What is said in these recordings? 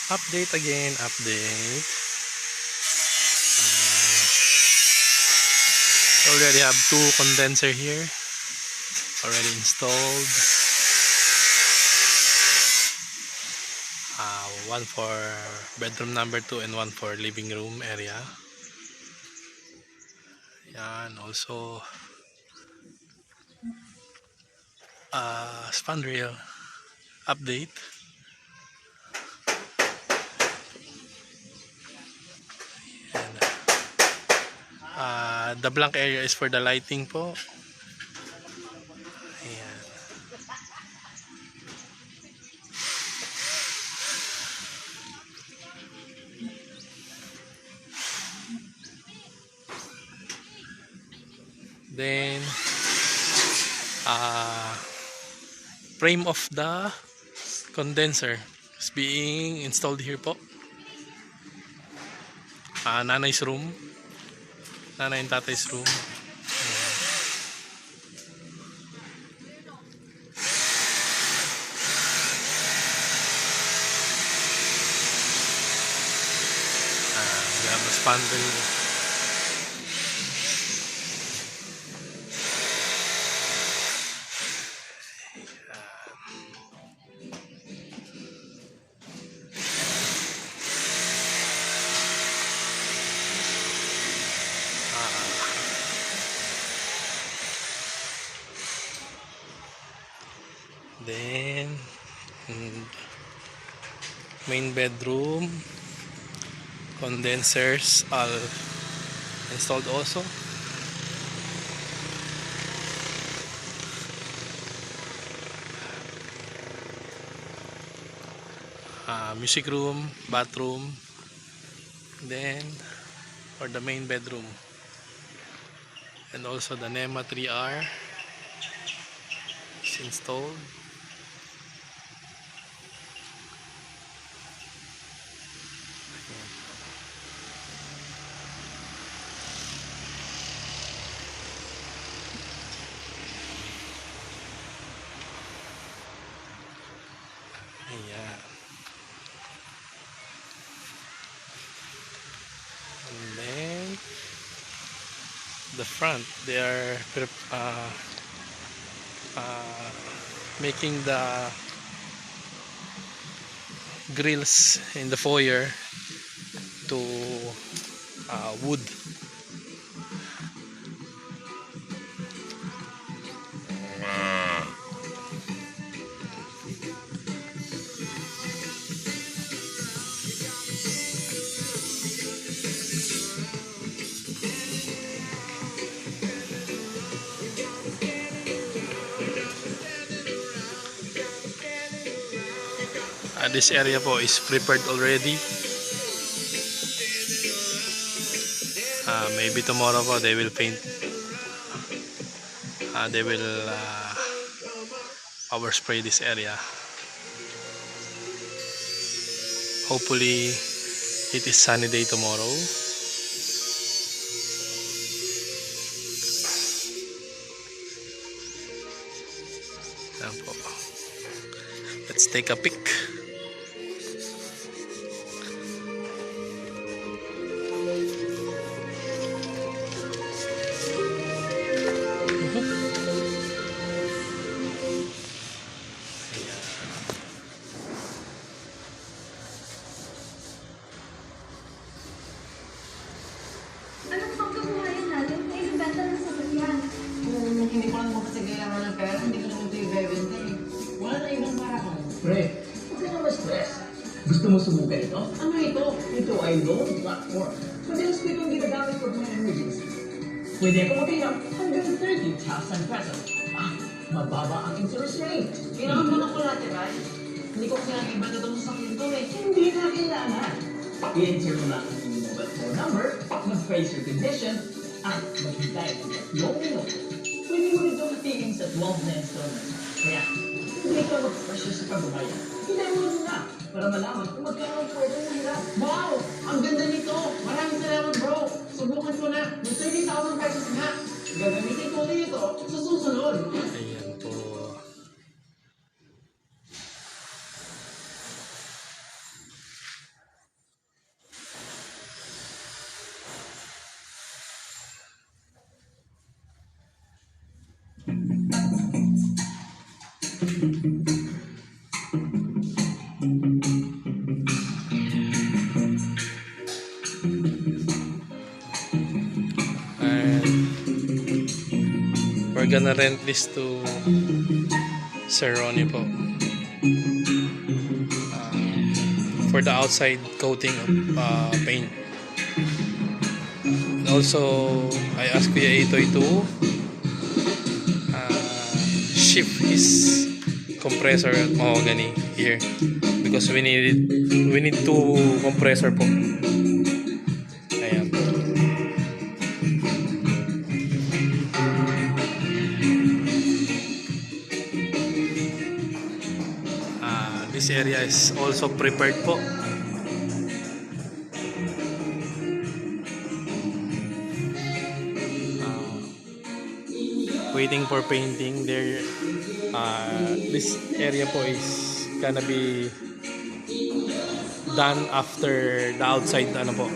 Update again, update. Already have 2 condenser here already installed. One for bedroom number 2 and one for living room area. Yan, also Spandrel update. And the blank area is for the lighting po. Ayan. Then frame of the condenser is being installed here po. Nanay's room, nanay and tatay's room. We have a spandrel. Then main bedroom condensers all installed also. Music room, bathroom, then for the main bedroom, and also the NEMA 3R is installed. Ayan. And then the front, they are making the grills in the foyer to wood. This area po is prepared already. Maybe tomorrow po they will paint. They will power spray this area. Hopefully it is sunny day tomorrow. Ayan po. Let's take a pic. Hindi ko lang magkasagailangan ng pera, hindi ko naman ito i-bebenta eh. Wala na ibang para ko. Pre, huwag ka naman stress. Gusto mo subukan ito? Ano ito? Ito ay loan platform. Madalas ko itong ginagamit for my emergency. Pwede ako mag-pay ng 130,000 pesos. Mababa ang interest rate. Kailangan mo na collateral. Hindi ko kailangan ibanda itong sakit ito eh. Hindi na kailangan. I-enter mo lang ang iyong mobile phone number, mag-phrase your condition, at maghintay ko yung minute. Pwede mo rin hatiin sa 12 na installment. Kaya, hindi ka mag-pressure sa pagbabayad. Hinay mo na para malaman kung magkano pwede mo hirap. Wow! Ang ganda nito! Maraming salamat bro! Subukan ko na. May 30,000 pesos nga. Gagamitin ko ulit ito sa susunod. Ayan po. We're gonna rent this to Sir Ronnie po. For the outside coating of paint. And also, I asked Kuya Itoy to shift his compressor at mahogany here because we need two compressor po. Ayan. This area is also prepared po. Waiting for painting there. This area po is gonna be done after the outside ano po,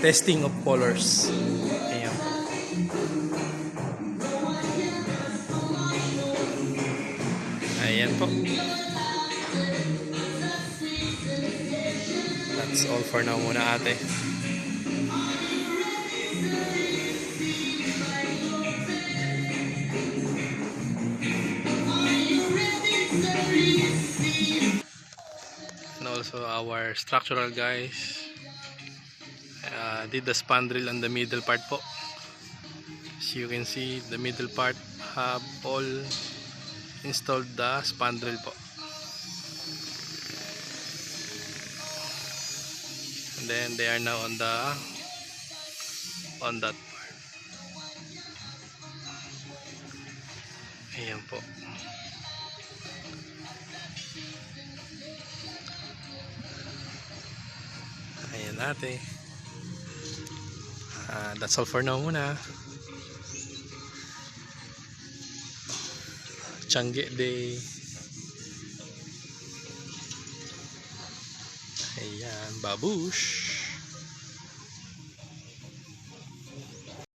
testing of colors. Ayan po. Ayan po. That's all for now muna ate. And also our structural guys did the spandrel on the middle part po. As you can see, the middle part have all installed the spandrel po. And then they are now on that part. Ayan po. Ayan natin. That's all for now muna. Changi Day. Ayan, babush.